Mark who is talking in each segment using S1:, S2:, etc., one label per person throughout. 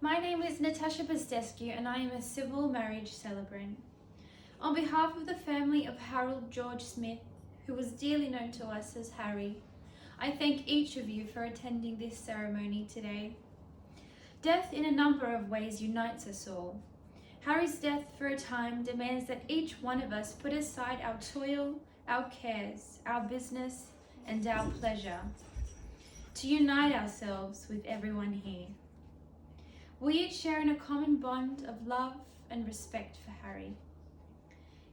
S1: My name is Natasha Pastescu and I am a civil marriage celebrant. On behalf of the family of Harold George Smith, who was dearly known to us as Harry, I thank each of you for attending this ceremony today. Death in a number of ways unites us all. Harry's death for a time demands that each one of us put aside our toil, our cares, our business, and our pleasure to unite ourselves with everyone here. We each share in a common bond of love and respect for Harry.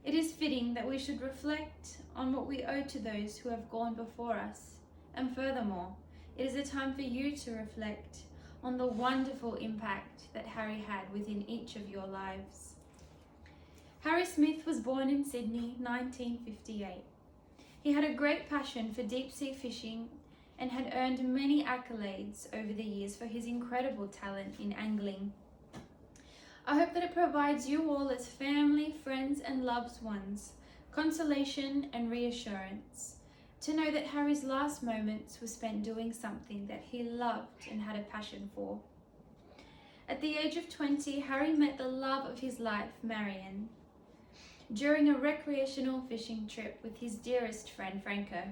S1: It is fitting that we should reflect on what we owe to those who have gone before us, and furthermore, it is a time for you to reflect on the wonderful impact that Harry had within each of your lives. Harry Smith was born in Sydney, 1958. He had a great passion for deep-sea fishing and had earned many accolades over the years for his incredible talent in angling. I hope that it provides you all as family, friends and loved ones consolation and reassurance to know that Harry's last moments were spent doing something that he loved and had a passion for. At the age of 20, Harry met the love of his life, Marion, during a recreational fishing trip with his dearest friend, Franco.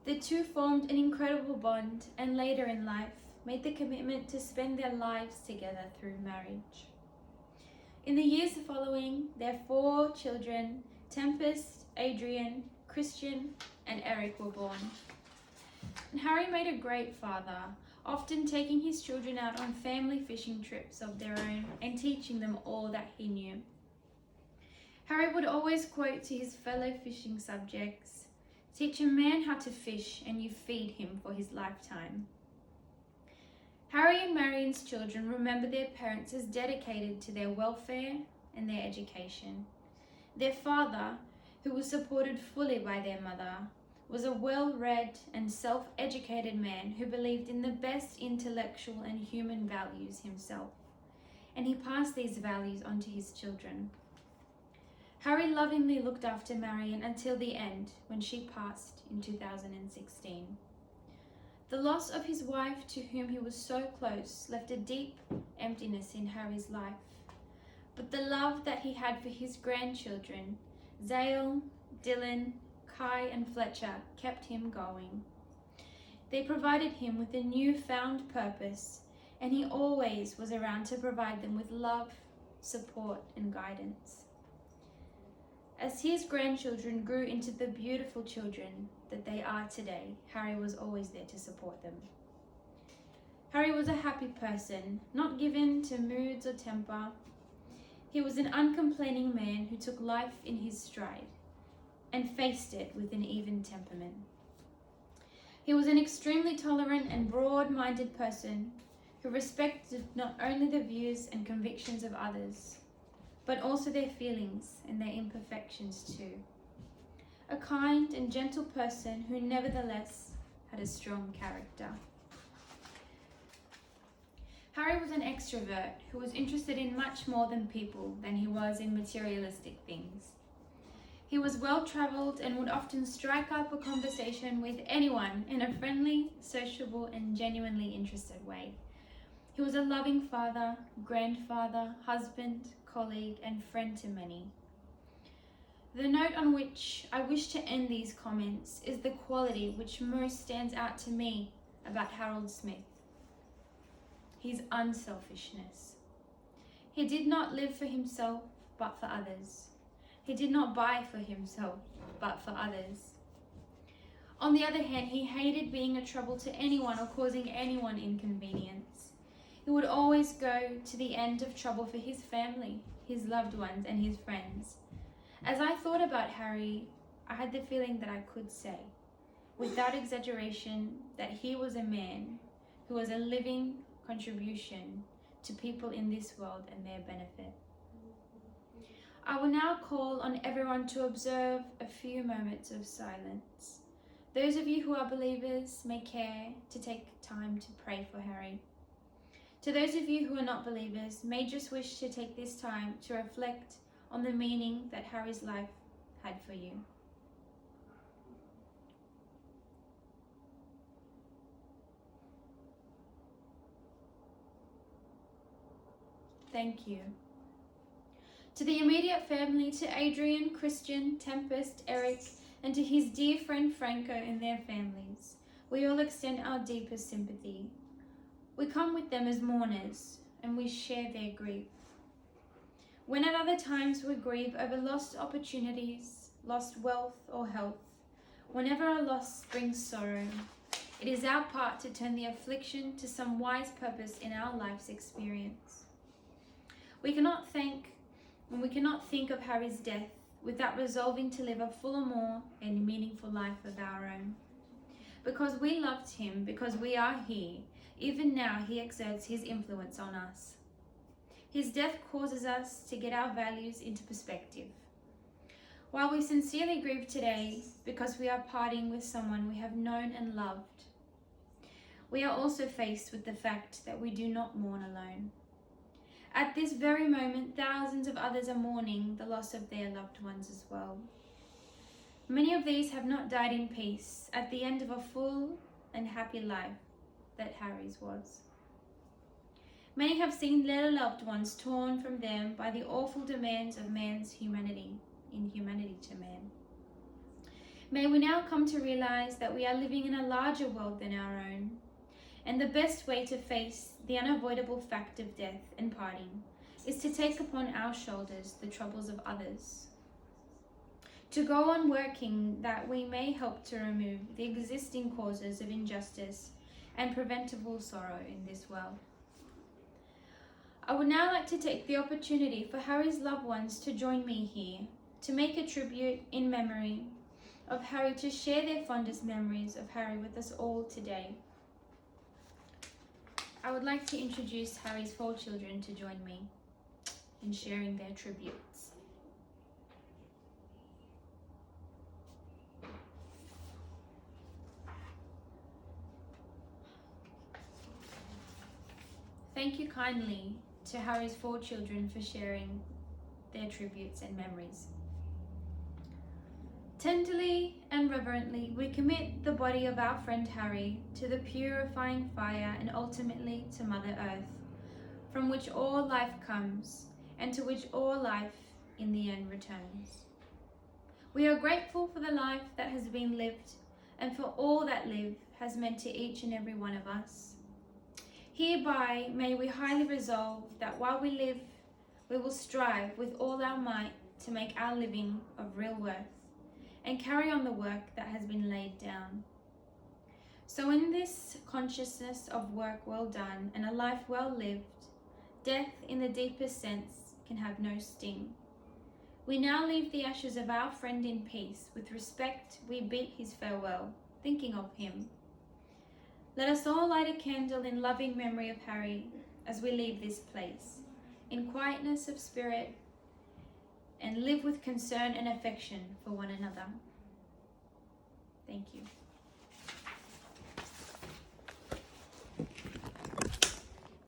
S1: The two formed an incredible bond and later in life made the commitment to spend their lives together through marriage. In the years following, their 4 children, Tempest, Adrian, Christian, and Eric were born. And Harry made a great father, often taking his children out on family fishing trips of their own and teaching them all that he knew. Harry would always quote to his fellow fishing subjects, "Teach a man how to fish and you feed him for his lifetime." Harry and Marion's children remember their parents as dedicated to their welfare and their education. Their father, who was supported fully by their mother, was a well-read and self-educated man who believed in the best intellectual and human values himself, and he passed these values on to his children. Harry lovingly looked after Marion until the end, when she passed in 2016. The loss of his wife, to whom he was so close, left a deep emptiness in Harry's life, but the love that he had for his grandchildren, Zale, Dylan, Kai and Fletcher, kept him going. They provided him with a newfound purpose, and he always was around to provide them with love, support and guidance. As his grandchildren grew into the beautiful children that they are today, Harry was always there to support them. Harry was a happy person, not given to moods or temper. He was an uncomplaining man who took life in his stride and faced it with an even temperament. He was an extremely tolerant and broad-minded person who respected not only the views and convictions of others, but also their feelings and their imperfections too. A kind and gentle person who nevertheless had a strong character. Harry was an extrovert who was interested in much more than people than he was in materialistic things. He was well-traveled and would often strike up a conversation with anyone in a friendly, sociable, and genuinely interested way. He was a loving father, grandfather, husband, colleague, and friend to many. The note on which I wish to end these comments is the quality which most stands out to me about Harold Smith: his unselfishness. He did not live for himself, but for others. He did not buy for himself, but for others. On the other hand, he hated being a trouble to anyone or causing anyone inconvenience. He would always go to the end of trouble for his family, his loved ones, and his friends. As I thought about Harry, I had the feeling that I could say, without exaggeration, that he was a man who was a living contribution to people in this world and their benefit. I will now call on everyone to observe a few moments of silence. Those of you who are believers may care to take time to pray for Harry. To those of you who are not believers, may just wish to take this time to reflect on the meaning that Harry's life had for you. thank you. To the immediate family, to Adrian, Christian, Tempest, Eric, and to his dear friend Franco and their families, we all extend our deepest sympathy. We come with them as mourners, and we share their grief. When at other times we grieve over lost opportunities, lost wealth or health, whenever a loss brings sorrow, it is our part to turn the affliction to some wise purpose in our life's experience. We cannot think of Harry's death without resolving to live a fuller, more and meaningful life of our own. Because we loved him, because we are here, even now he exerts his influence on us. His death causes us to get our values into perspective. While we sincerely grieve today because we are parting with someone we have known and loved, we are also faced with the fact that we do not mourn alone. At this very moment, thousands of others are mourning the loss of their loved ones as well. Many of these have not died in peace at the end of a full and happy life that Harry's was. Many have seen their loved ones torn from them by the awful demands of man's inhumanity to man. May we now come to realize that we are living in a larger world than our own, and the best way to face the unavoidable fact of death and parting is to take upon our shoulders the troubles of others. To go on working that we may help to remove the existing causes of injustice and preventable sorrow in this world. I would now like to take the opportunity for Harry's loved ones to join me here to make a tribute in memory of Harry, to share their fondest memories of Harry with us all today. I would like to introduce Harry's 4 children to join me in sharing their tributes. Thank you kindly to Harry's 4 children for sharing their tributes and memories. Tenderly and reverently, we commit the body of our friend Harry to the purifying fire and ultimately to Mother Earth, from which all life comes and to which all life in the end returns. We are grateful for the life that has been lived and for all that life has meant to each and every one of us. Hereby may we highly resolve that while we live, we will strive with all our might to make our living of real worth and carry on the work that has been laid down. So in this consciousness of work well done and a life well lived, death in the deepest sense can have no sting. We now leave the ashes of our friend in peace. With respect, we bid his farewell, thinking of him. Let us all light a candle in loving memory of Harry as we leave this place, in quietness of spirit, and live with concern and affection for one another. Thank you.